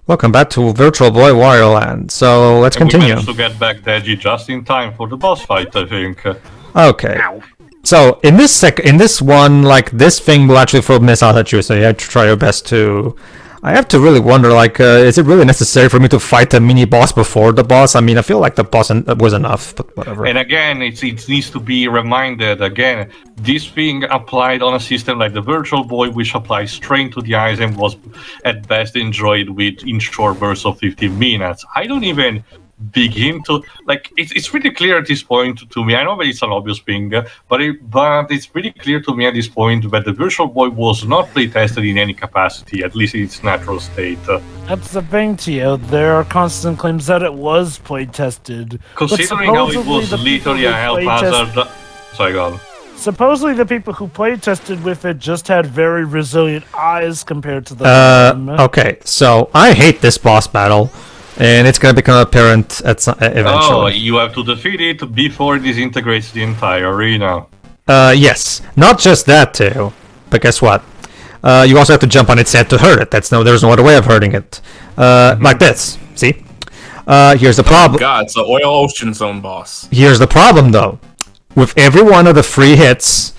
Welcome back to Virtual Boy Wario Land. So let's continue. We managed to get back Deji just in time for the boss fight, I think. Okay. So in this one, like this thing will actually throw missiles at you, so you have to try your best to. I have to really wonder, like, is it really necessary for me to fight the mini boss before the boss? I mean, I feel like the boss was enough, but whatever. And again, it needs to be reminded again. This thing applied on a system like the Virtual Boy, which applies straight to the eyes and was at best enjoyed in short bursts of 15 minutes. I don't even begin to like it's pretty clear at this point to me. I know that it's an obvious thing, but it's pretty clear to me at this point that the Virtual Boy was not playtested in any capacity, at least in its natural state. That's the thing, Tio. There are constant claims that it was playtested. Considering how it was literally a health hazard. Sorry, go on. Supposedly, the people who playtested with it just had very resilient eyes compared to the. Okay, so I hate this boss battle. And it's gonna become apparent eventually. Oh, you have to defeat it before it disintegrates the entire arena. Yes. Not just that too. But guess what? You also have to jump on its head to hurt it. There's no other way of hurting it. Like this. See? Here's the problem. Oh God, it's the Oil Ocean Zone boss. Here's the problem though. With every one of the 3 hits,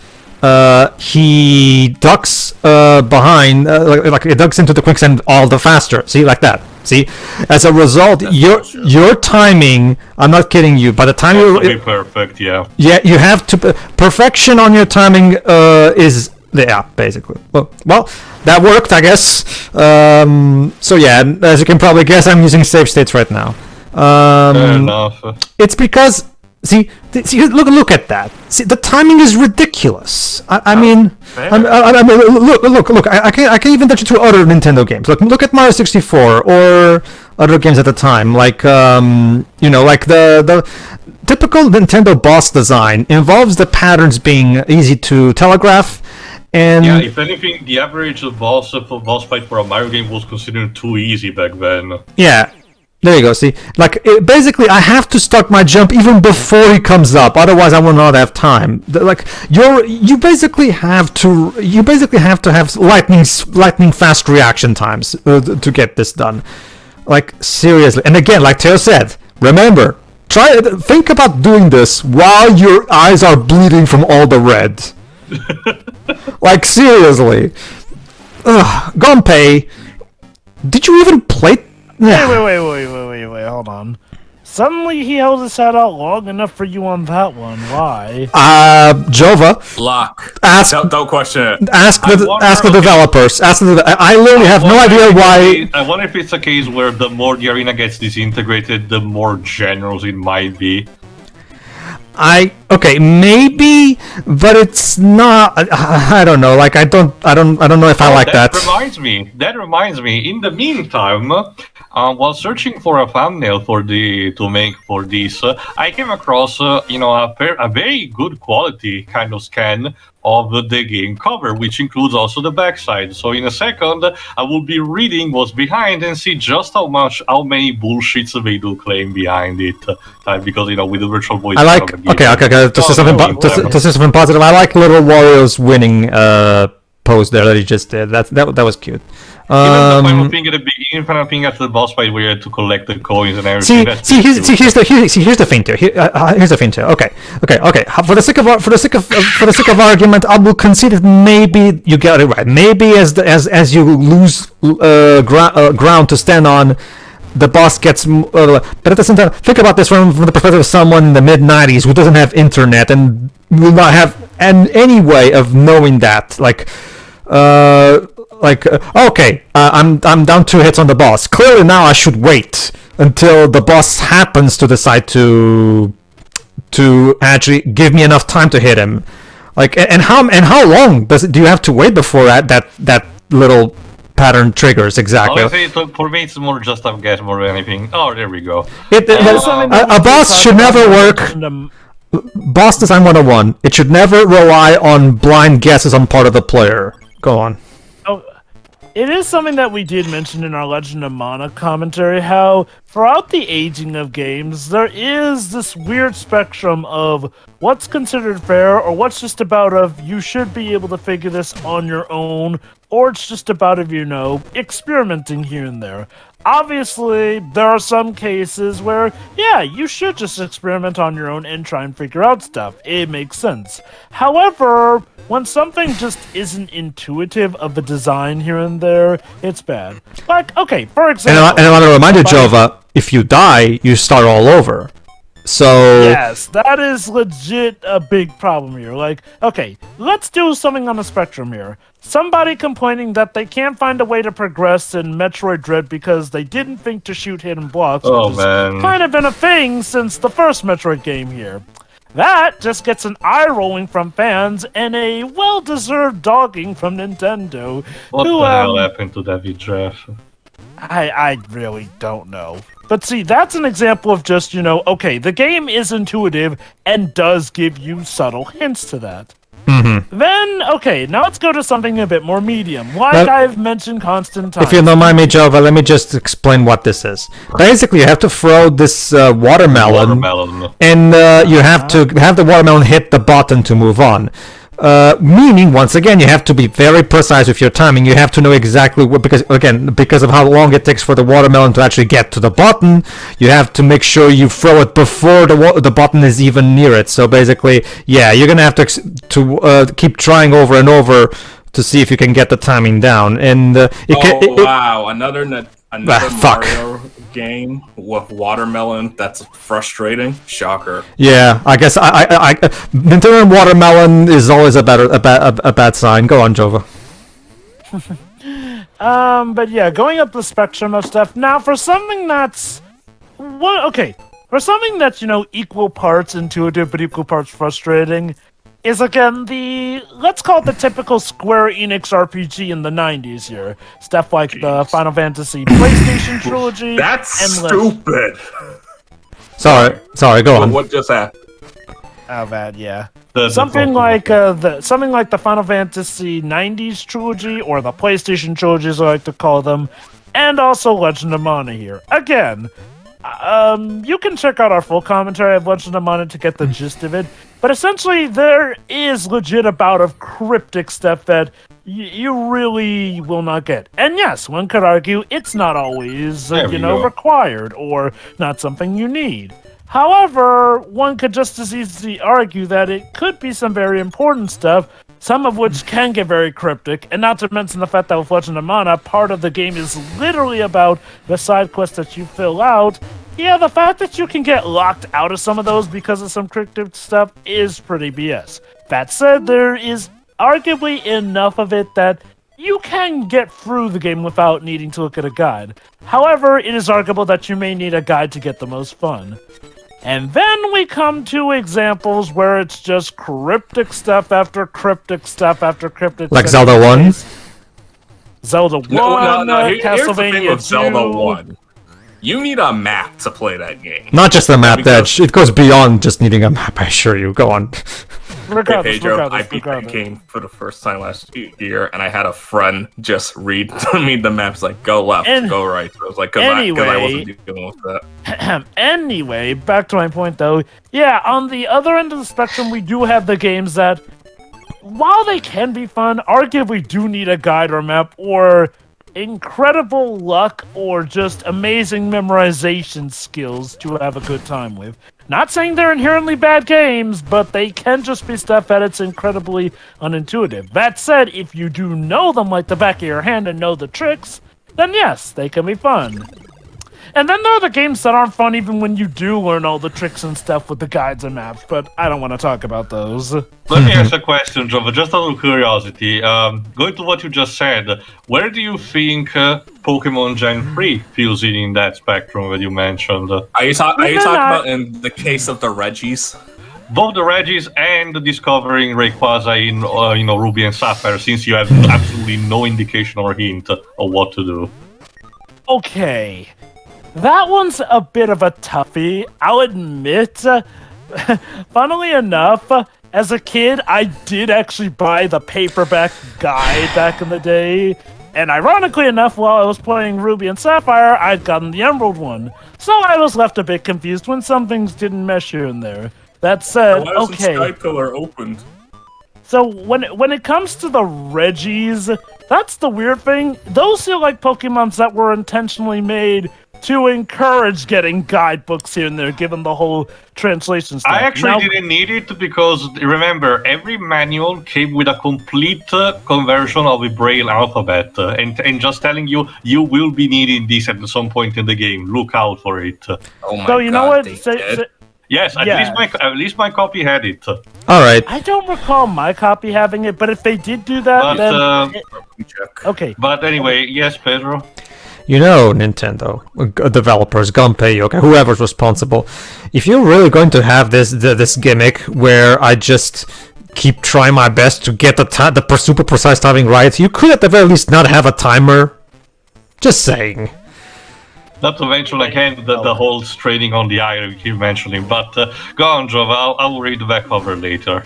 he ducks behind, like it ducks into the quicksand all the faster. See, like that. See, as a result, your timing. I'm not kidding you. By the time you're perfect, yeah. Yeah, you have to perfection on your timing. Is basically. Well, that worked, I guess. So yeah, as you can probably guess, I'm using save states right now. Fair enough. It's because. See, look at that. See, the timing is ridiculous. I mean, look. I can't even touch it to other Nintendo games. Look at Mario 64 or other games at the time. Like, like the typical Nintendo boss design involves the patterns being easy to telegraph. And yeah, if anything, the average boss fight for a Mario game was considered too easy back then. Yeah. There you go. See, like basically, I have to start my jump even before he comes up. Otherwise, I will not have time. You basically have to have lightning fast reaction times to get this done. Like seriously. And again, like Teo said, remember, think about doing this while your eyes are bleeding from all the red. Like seriously. Gunpei, did you even play? Wait, hold on. Suddenly he held his head out long enough for you on that one. Why? Jova. Lock. Don't question it. Ask the developers. I literally have no idea why. I wonder if it's a case where the more the arena gets disintegrated, the more generous it might be. Maybe, but it's not. I don't know. Like I don't know if I like that. That reminds me. In the meantime, while searching for a thumbnail to make for this, I came across a very good quality kind of scan of the game cover, which includes also the backside. So in a second, I will be reading what's behind and see just how many bullshits they do claim behind it. Because with the Virtual Boy. I like. Okay. To say something positive, I like little Wario's winning pose there that he just did. That was cute. Even the final thing at the beginning, final thing at the boss fight where you had to collect the coins and everything. Here's the thing too. Here's the thing too. Okay. For the sake of argument, I will concede that maybe you get it right. Maybe as you lose ground to stand on, the boss gets. But at the same time, think about this from the perspective of someone in the mid-90s who doesn't have internet and will not have any way of knowing that. I'm down 2 hits on the boss. Clearly now I should wait until the boss happens to decide to actually give me enough time to hit him. And how long do you have to wait before that little pattern triggers exactly? Honestly, for me it's more just a guess more than anything. Oh, there we go. A boss should never work. Boss design 101. It should never rely on blind guesses on part of the player. Go on. It is something that we did mention in our Legend of Mana commentary, how throughout the aging of games, there is this weird spectrum of what's considered fair or what's just about you should be able to figure this on your own or it's just about, experimenting here and there. Obviously, there are some cases where, yeah, you should just experiment on your own and try and figure out stuff. It makes sense. However, when something just isn't intuitive of a design here and there, it's bad. Like, okay, for example... And I want to remind you, Jova, if you die, you start all over. So... Yes, that is legit a big problem here. Like, okay, let's do something on the spectrum here. Somebody complaining that they can't find a way to progress in Metroid Dread because they didn't think to shoot hidden blocks, which has kind of been a thing since the first Metroid game here. That just gets an eye rolling from fans and a well-deserved dogging from Nintendo. What the hell happened to David Jeff? I really don't know. But see, that's an example of just, okay, the game is intuitive and does give you subtle hints to that. Mm-hmm. Then, okay, now let's go to something a bit more medium, like I've mentioned constant times. If you don't mind me, Jova, let me just explain what this is. Basically, you have to throw this watermelon, and you have to have the watermelon hit the button to move on. Meaning, once again, you have to be very precise with your timing. You have to know exactly what, because of how long it takes for the watermelon to actually get to the button, you have to make sure you throw it before the button is even near it. So basically, yeah, you're gonna have to keep trying over and over to see if you can get the timing down. And wow, another Mario game with watermelon. That's frustrating. Shocker. Yeah, I guess I Nintendo and watermelon is always a bad sign. Go on, Jova. But yeah, going up the spectrum of stuff. Now, for something that's for something that's equal parts intuitive but equal parts frustrating, is again let's call it the typical Square Enix RPG in the 90s here. Stuff like the Final Fantasy PlayStation trilogy. That's stupid. Sorry, go on. What just happened? Oh, bad, yeah. Something like the Final Fantasy 90s trilogy, or the PlayStation trilogy as I like to call them, and also Legend of Mana here. Again, you can check out our full commentary of Legend of Mana to get the gist of it. But essentially, there is legit a bout of cryptic stuff that you really will not get. And yes, one could argue it's not always, required or not something you need. However, one could just as easily argue that it could be some very important stuff, some of which can get very cryptic, and not to mention the fact that with Legend of Mana, part of the game is literally about the side quests that you fill out. Yeah, the fact that you can get locked out of some of those because of some cryptic stuff is pretty BS. That said, there is arguably enough of it that you can get through the game without needing to look at a guide. However, it is arguable that you may need a guide to get the most fun. And then we come to examples where it's just cryptic stuff after cryptic stuff after cryptic like stuff. Zelda 1? Zelda 1, Castlevania here's the thing 2. with Zelda 1. You need a map to play that game. Not just a map, it goes beyond just needing a map, I assure you. Go on. Regardless, I beat that game for the first time last year, and I had a friend just read me the maps, like, go left, go right. So I was like, because I wasn't dealing with that. Anyway, back to my point, though. Yeah, on the other end of the spectrum, we do have the games that, while they can be fun, arguably do need a guide or map, or incredible luck, or just amazing memorization skills to have a good time with. Not saying they're inherently bad games, but they can just be stuff that it's incredibly unintuitive. That said, if you do know them like the back of your hand and know the tricks, then yes, they can be fun. And then there are the games that aren't fun even when you do learn all the tricks and stuff with the guides and maps, but I don't want to talk about those. Let me ask a question, Jova, just out of curiosity. Going to what you just said, where do you think Pokemon Gen 3 fills in that spectrum that you mentioned? Are you talking about in the case of the Regis? Both the Regis and discovering Rayquaza in Ruby and Sapphire, since you have absolutely no indication or hint of what to do. Okay. That one's a bit of a toughie, I'll admit. Funnily enough, as a kid, I did actually buy the paperback guide back in the day. And ironically enough, while I was playing Ruby and Sapphire, I'd gotten the Emerald one. So I was left a bit confused when some things didn't mesh here and there. That said, why isn't Sky Pillar opened? So when it comes to the Regis, That's the weird thing. Those feel like Pokemons that were intentionally made to encourage getting guidebooks here and there, given the whole translation stuff. I actually didn't need it because, remember, every manual came with a complete conversion of the Braille alphabet. And just telling you, you will be needing this at some point in the game. Look out for it. Oh my so you God, know what? Yes, at least my copy had it. All right. I don't recall my copy having it, but if they did do that, then... Okay. But anyway, yes, Pedro? You know, Nintendo developers, Gunpei, okay, whoever's responsible. If you're really going to have this gimmick where I just keep trying my best to get the super precise timing right, you could at the very least not have a timer. Just saying. Not to mention again the whole straining on the eye you keep mentioning. But go on, Jova. I will read the back cover later.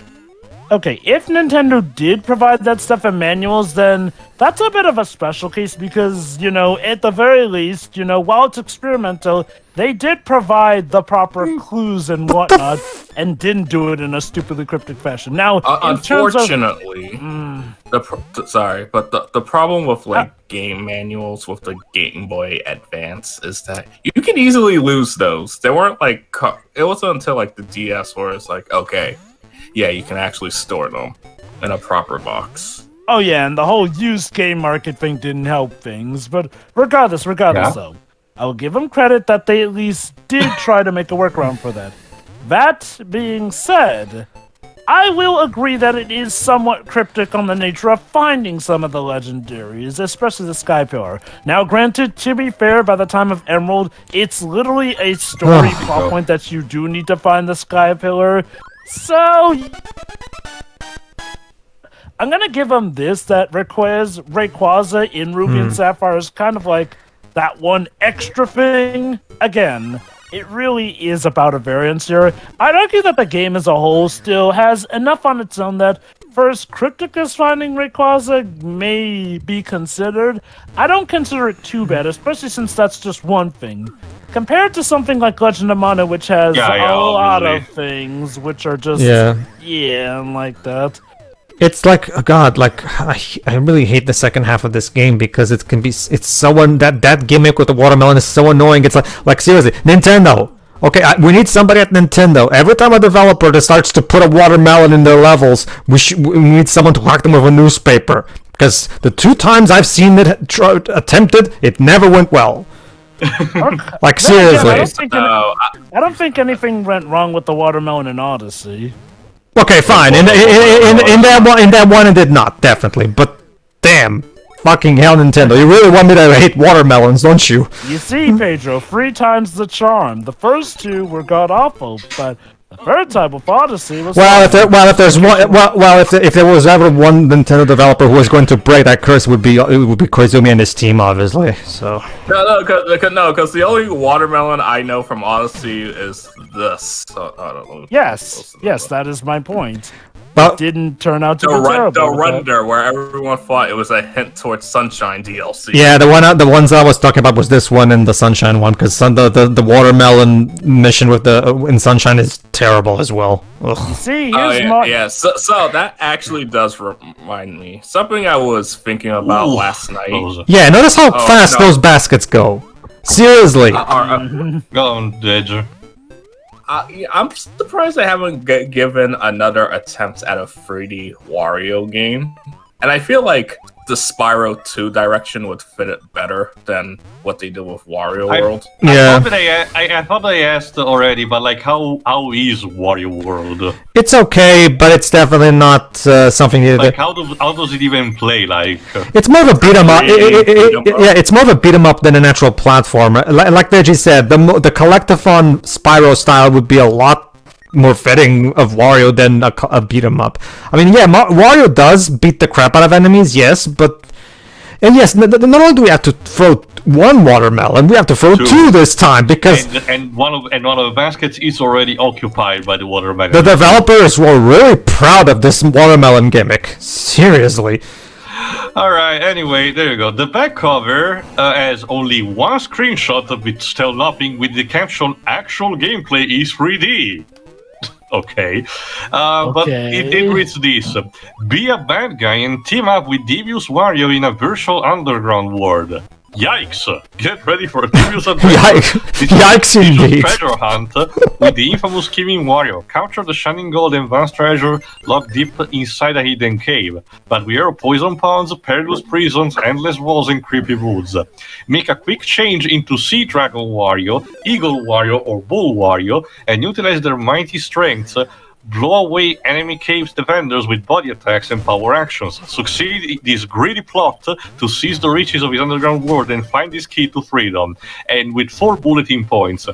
Okay, if Nintendo did provide that stuff in manuals, then that's a bit of a special case because, you know, at the very least, you know, while it's experimental, they did provide the proper clues and whatnot and didn't do it in a stupidly cryptic fashion. Now, unfortunately, the problem with like game manuals with the Game Boy Advance is that you can easily lose those. They weren't like it wasn't until like the DS where it's like, okay, yeah, you can actually store them in a proper box. Oh yeah, and the whole used game market thing didn't help things. But regardless though, I will give them credit that they at least did try to make a workaround for that. That being said, I will agree that it is somewhat cryptic on the nature of finding some of the legendaries, especially the Sky Pillar. Now, granted, to be fair, by the time of Emerald, it's literally a story plot point that you do need to find the Sky Pillar. So, I'm gonna give them this, that Rayquaza in Ruby and Sapphire is kind of like that one extra thing. Again, it really is about a variance here. I'd argue that the game as a whole still has enough on its own that first, Crypticus finding Rayquaza may be considered. I don't consider it too bad, especially since that's just one thing. Compared to something like Legend of Mana, which has a lot of things, which are just, like that. It's like, oh god, like, I really hate the second half of this game because it can be, it's so, that gimmick with the watermelon is so annoying. It's like seriously, Nintendo, okay, we need somebody at Nintendo. Every time a developer that starts to put a watermelon in their levels, we need someone to whack them with a newspaper. Because the 2 times I've seen it attempted, it never went well. Like seriously. I don't think anything went wrong with the watermelon in Odyssey. Okay, fine. In that one, it did not, definitely. But damn, fucking hell, Nintendo! You really want me to hate watermelons, don't you? You see, Pedro, 3 times the charm. The first 2 were god awful, but the third time with Odyssey was. If there was ever one Nintendo developer who was going to break that curse, it would be Koizumi and his team, obviously. So. No, because the only watermelon I know from Odyssey is this. So, I don't know. Yes, that is my point. Well, it didn't turn out to be terrible. The render where everyone thought it was a hint towards Sunshine DLC. Yeah, the ones I was talking about was this one and the Sunshine one, because the watermelon mission in Sunshine is terrible as well. Ugh. See, So that actually does remind me something I was thinking about last night. Yeah, notice how fast those baskets go. Seriously. Go on, Danger. I'm surprised they haven't given another attempt at a 3D Wario game. And I feel like the Spyro 2 direction would fit it better than what they did with Wario World. I thought they asked already, but like, how is Wario World? It's okay, but it's definitely not something that... Like, how does it even play? Like, it's more of a beat 'em up. It's more of a beat 'em up than a natural platformer. Like Deji said, the collectathon Spyro style would be a lot more fitting of Wario than a beat 'em up. I mean, yeah, Wario does beat the crap out of enemies, yes, but not only do we have to throw one watermelon, we have to throw 2 this time because and one of the baskets is already occupied by the watermelon. The developers were really proud of this watermelon gimmick. Seriously. Alright, anyway, there you go. The back cover has only one screenshot of it, still nothing, with the caption "Actual gameplay is 3D." Okay. But it reads this. Be a bad guy and team up with devious Wario in a virtual underground world. Yikes! Get ready for a devious adventure. Yikes indeed. Treasure hunt with the infamous scheming Wario. Capture the shining gold and vast treasure locked deep inside a hidden cave. But beware of poison ponds, perilous prisons, endless walls, and creepy woods. Make a quick change into Sea Dragon Wario, Eagle Wario, or Bull Wario, and utilize their mighty strengths. Blow away enemy caves defenders with body attacks and power actions. Succeed in this greedy plot to seize the riches of his underground world and find his key to freedom. And with 4 bulletin points.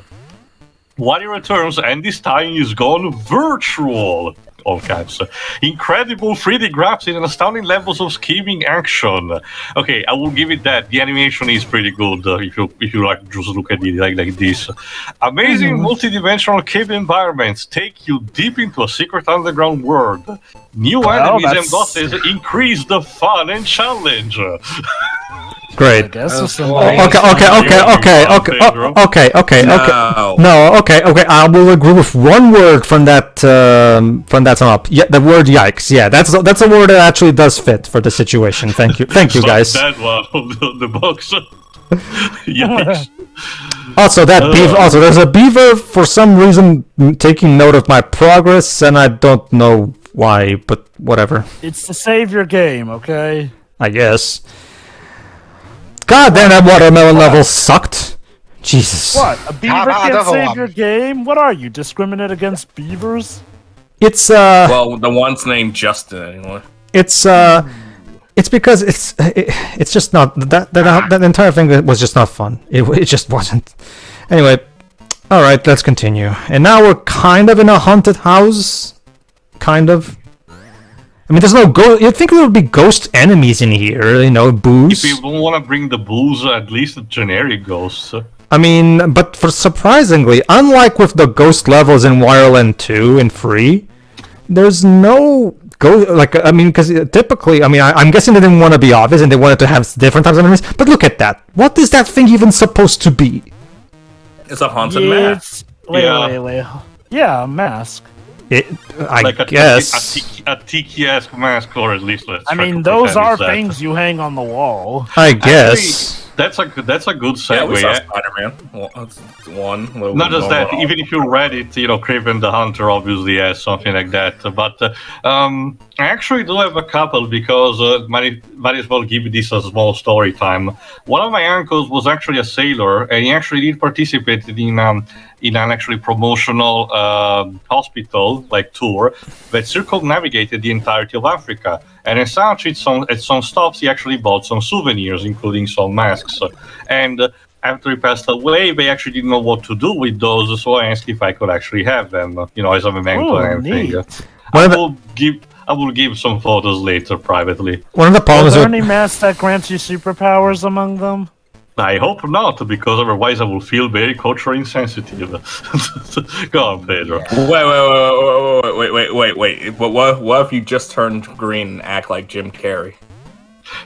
Wario returns, and this time he's gone virtual. All caps. Incredible 3D graphics and astounding levels of scheming action. Okay, I will give it that. The animation is pretty good if you like just look at it like this. Amazing multi-dimensional cave environments take you deep into a secret underground world. New enemies and bosses increase the fun and challenge. Great. I guess it's Okay. No, okay. I will agree with one word from that sum up. Yeah, the word yikes. Yeah, that's a word that actually does fit for the situation. Thank you, guys. That one on the box. Yikes. Also, Also, there's a beaver for some reason taking note of my progress, and I don't know why, but whatever. It's to save your game, okay? I guess. God damn, that watermelon level sucked. Jesus. What? A beaver can't save your game? What are you, discriminate against beavers? It's Well, the one's named Justin anyway. It's because it's just not that entire thing was just not fun. It just wasn't. Anyway, all right, let's continue. And now we're kind of in a haunted house, kind of. I mean, there's no ghost. You'd think there would be ghost enemies in here, boos. If you don't want to bring the boos, at least the generic ghosts. I mean, but for surprisingly, unlike with the ghost levels in Wario Land 2 and 3, there's no ghost. Because typically, I'm guessing they didn't want to be obvious and they wanted to have different types of enemies. But look at that. What is that thing even supposed to be? It's a haunted mask. Wait. Yeah, a mask. I guess a tiki-esque mask, or at least let's. Those are things you hang on the wall. I guess. Actually, that's a good segue. Yeah, we saw Spider-Man. Well, that's one. Not just that. Even if you read it, Kraven the Hunter obviously has something like that. But I actually do have a couple because might as well give this a small story time. One of my uncles was actually a sailor, and he actually did participate in an actually promotional hospital tour that circumnavigated the entirety of Africa. And as such, at some stops, he actually bought some souvenirs, including some masks. And after he passed away, they actually didn't know what to do with those, so I asked if I could actually have them, as a memento and everything. I will give some photos later privately. One of the problems are there any masks that grants you superpowers among them? I hope not, because otherwise I will feel very culturally insensitive. Go on, Pedro. Wait. But what if you just turned green and act like Jim Carrey?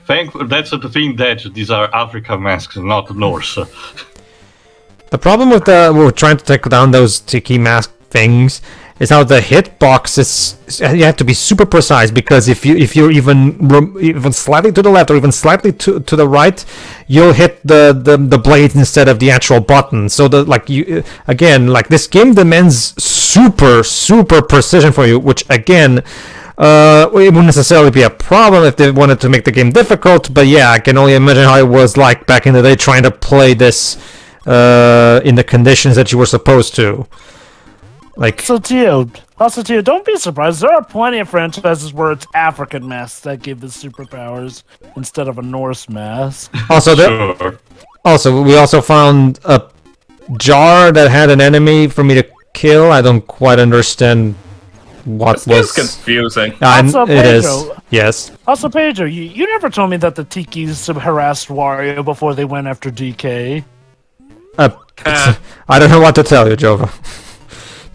That's the thing, that these are African masks, not Norse. The problem with we're trying to take down those tiki mask things is how the hitbox is. You have to be super precise, because if you're even slightly to the left or even slightly to the right, you'll hit the blade instead of the actual button. So this game demands super precision for you, which again, it wouldn't necessarily be a problem if they wanted to make the game difficult. But yeah, I can only imagine how it was like back in the day trying to play this in the conditions that you were supposed to. Also, Tio, don't be surprised. There are plenty of franchises where it's African masks that give the superpowers instead of a Norse mask. Also, we also found a jar that had an enemy for me to kill. I don't quite understand what this was confusing. Also, it is. Yes. Also, Pedro, you never told me that the Tikis harassed Wario before they went after DK. I don't know what to tell you, Jova.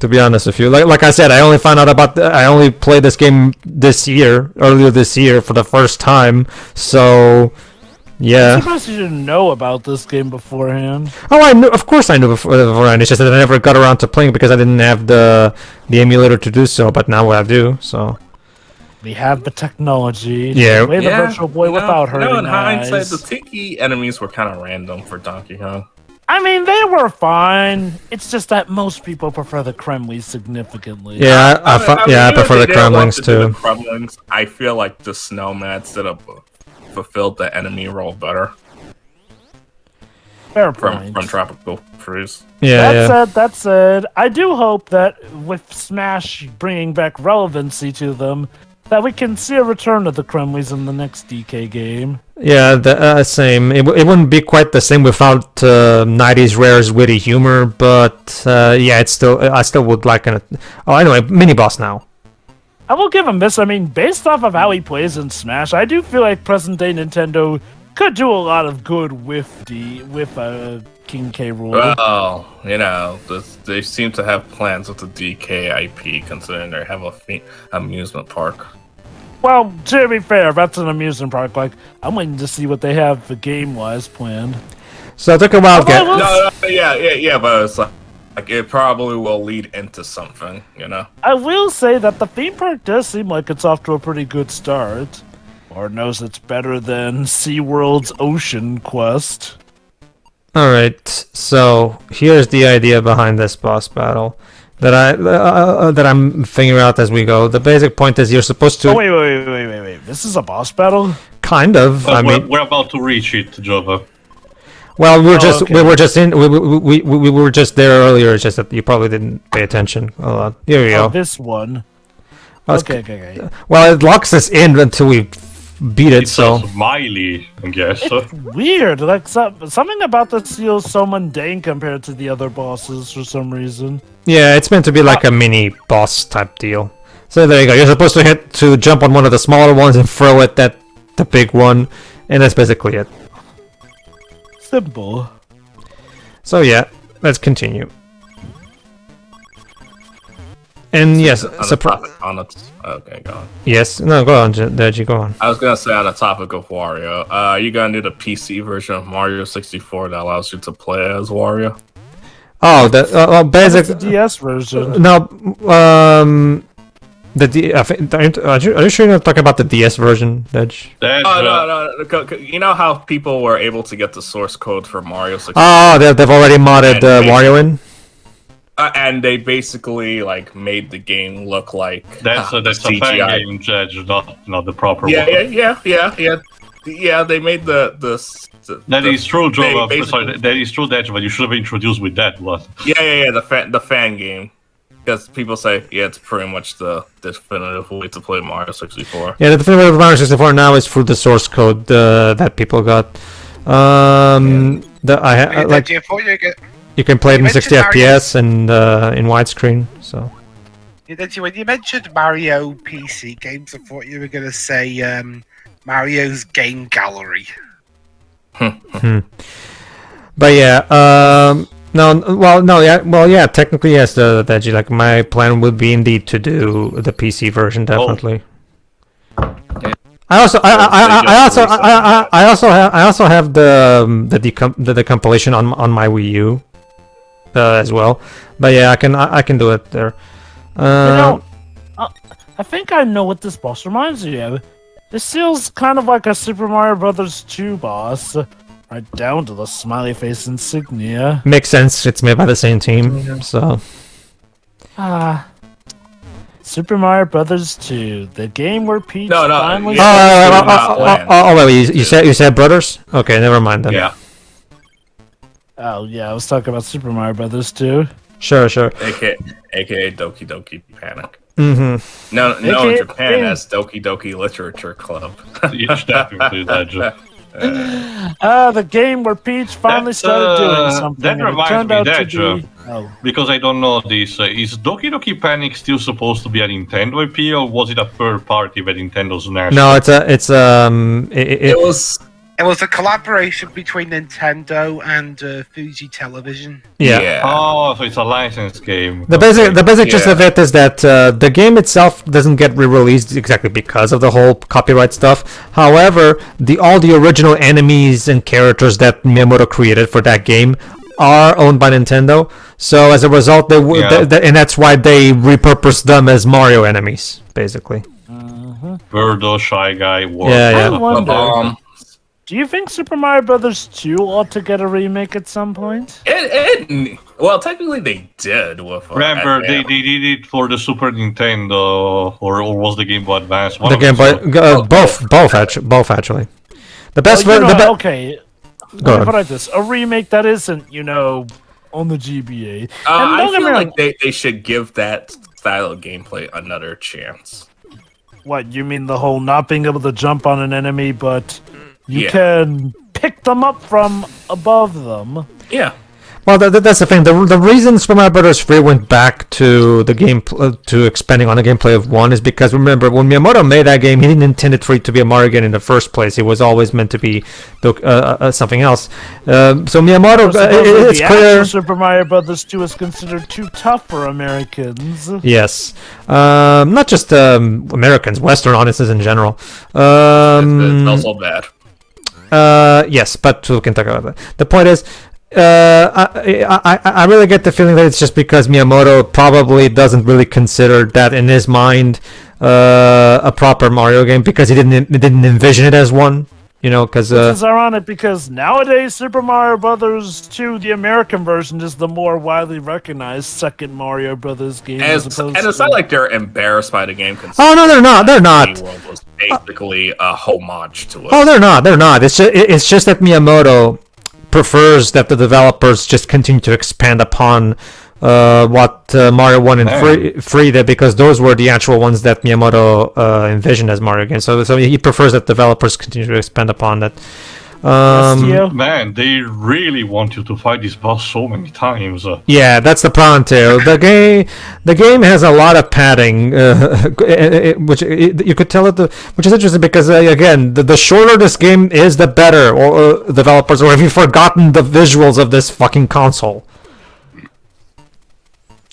To be honest with you, like I said, I only found out I only played this game earlier this year for the first time. So Yeah. I'm surprised you didn't know about this game beforehand. Oh, I knew. Of course, I knew beforehand. It's just that I never got around to playing because I didn't have the emulator to do so. But now I do. So. We have the technology. Yeah. Play the Virtual Boy without hurting in hindsight, eyes. the Tiki enemies were kind of random for Donkey Kong. I mean, they were fine. It's just that most people prefer the Kremlings significantly. Yeah, I prefer the Kremlings too. The Kremlings, I feel like the Snowmats did fulfilled the enemy role better. Fair from point. Tropical Freeze. Yeah. That said, I do hope that with Smash bringing back relevancy to them, that we can see a return of the Kremlings in the next DK game. Yeah, same. It wouldn't be quite the same without 90s Rare's witty humor, but yeah, I still would like an. Oh, anyway, mini boss now. I will give him this. I mean, based off of how he plays in Smash, I do feel like present day Nintendo could do a lot of good with King K. Rool. Well, you know, they seem to have plans with the DK IP, considering they have a amusement park. Well, to be fair, that's an amusement park. Like, I'm waiting to see what they have game-wise planned. So I took a wild guess. Yeah, but it's like it probably will lead into something, you know. I will say that the theme park does seem like it's off to a pretty good start. Lord knows it's better than SeaWorld's Ocean Quest. Alright, so here's the idea behind this boss battle that I'm figuring out as we go. The basic point is you're supposed to... Oh, wait. This is a boss battle? Kind of. But we're about to reach it, Jova. Well, we were just there earlier. It's just that you probably didn't pay attention a lot. Here we go. This one. Well, Okay. Well, it locks us in until we beat it. It's so smiley, I guess. It's weird. Like something about this feels so mundane compared to the other bosses for some reason. yeah, it's meant to be like a mini boss type deal. So there you go. You're supposed to jump on one of the smaller ones and throw it at the big one, and that's basically it. Simple. So yeah, let's continue. And yes, okay, go on. Yes, no, go on, Deji, go on. I was gonna say on the topic of Wario, you gonna do the PC version of Mario 64 that allows you to play as Wario? Oh, the basic the DS version. No, are you sure you're not talking about the DS version, Dej? No. You know how people were able to get the source code for Mario 64? Oh, they've already modded Wario in. And they basically like made the game look like that's a fan game, Judge, not the proper one. Yeah. They made that is true, Joe. That is true, Dej, but you should have introduced with that one. Yeah. The fan game. Because people say, it's pretty much the definitive way to play Mario 64. Yeah, the definitive Mario 64 now is through the source code that people got. You can play it in 60 FPS and in widescreen. So. When you mentioned Mario PC games, I thought you were going to say Mario's Game Gallery. But yeah, technically yes, Deji. Like my plan would be indeed to do the PC version, definitely. I also have the compilation on my Wii U as well. But yeah, I can do it there. I think I know what this boss reminds me of. This feels kind of like a Super Mario Brothers 2 boss. Right down to the smiley face insignia. Makes sense. It's made by the same team, so. Super Mario Brothers 2, the game where Peach finally. Wait, you said Brothers? Okay, never mind then. Yeah. Oh yeah, I was talking about Super Mario Brothers 2. Sure. AKA Doki Doki Panic. Mm-hmm. No, in Japan that's Doki Doki Literature Club. You should definitely do that, Joe. The game where Peach finally started doing something. That reminds me, because I don't know this. Is Doki Doki Panic still supposed to be a Nintendo IP, or was it a third party by Nintendo's national? No, it It was a collaboration between Nintendo and Fuji Television. Yeah. Oh, so it's a licensed game. The basic gist of it is that the game itself doesn't get re-released exactly because of the whole copyright stuff. However, all the original enemies and characters that Miyamoto created for that game are owned by Nintendo. So as a result, and that's why they repurposed them as Mario enemies, basically. Birdo, Shy Guy, War. Yeah. I wonder. Do you think Super Mario Brothers 2 ought to get a remake at some point? Well, technically they did. Remember, they did it for the Super Nintendo, or was the Game Boy Advance? The Game Boy, both actually. The best. Okay. Let me put it like this: a remake that isn't, on the GBA. I feel like they should give that style of gameplay another chance. What, you mean the whole not being able to jump on an enemy, but you can pick them up from above them? Yeah. Well, that's the thing. The reason Super Mario Bros. 3 went back to the game to expanding on the gameplay of 1 is because, remember, when Miyamoto made that game, he didn't intend it for it to be a Mario game in the first place. It was always meant to be something else. So Miyamoto, it's clear. Super Mario Bros. 2 is considered too tough for Americans. Yes, not just Americans, Western audiences in general. It's also bad. Yes, but we can talk about that. The point is, I really get the feeling that it's just because Miyamoto probably doesn't really consider that in his mind a proper Mario game, because he didn't envision it as one. Because which is ironic, because nowadays Super Mario Brothers 2, the American version, is the more widely recognized second Mario Brothers game. And it's not like they're embarrassed by the game. Oh no, they're not. They're not. The world was basically a homage to it. Oh, they're not. They're not. It's just that Miyamoto prefers that the developers just continue to expand upon what Mario 1 and 3 did, because those were the actual ones that Miyamoto envisioned as Mario games. So he prefers that developers continue to expand upon that. Man, they really want you to fight this boss so many times. Yeah, that's the problem too. The game has a lot of padding, which you could tell which is interesting, because again, the shorter this game is, the better. Or developers, or have you forgotten the visuals of this fucking console?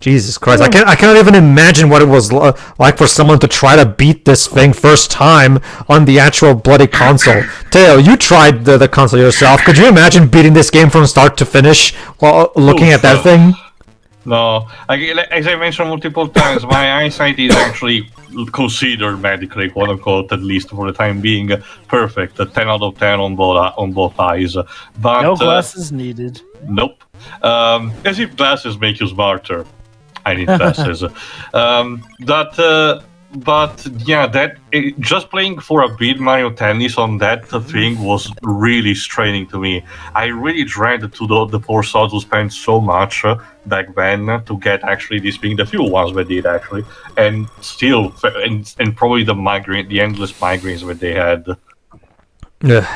Jesus Christ, I cannot even imagine what it was like for someone to try to beat this thing first time on the actual bloody console. Teo, you tried the console yourself. Could you imagine beating this game from start to finish while looking at that thing? No, as I mentioned multiple times, my eyesight is actually considered medically, quote unquote, at least for the time being, perfect. A 10 out of 10 on both eyes. But no glasses needed. Nope. As if glasses make you smarter. I need glasses. But yeah, just playing for a bit Mario Tennis on that thing was really straining to me. I really dreaded the poor souls who spent so much back then to get actually this being the few ones we did actually, and still, and probably the endless migraines that they had. Yeah.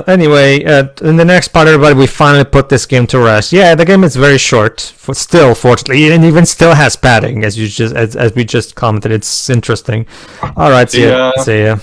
Anyway, in the next part, everybody, we finally put this game to rest. Yeah, the game is very short, still, fortunately, and even still has padding, as we just commented. It's interesting. All right, see ya. See ya.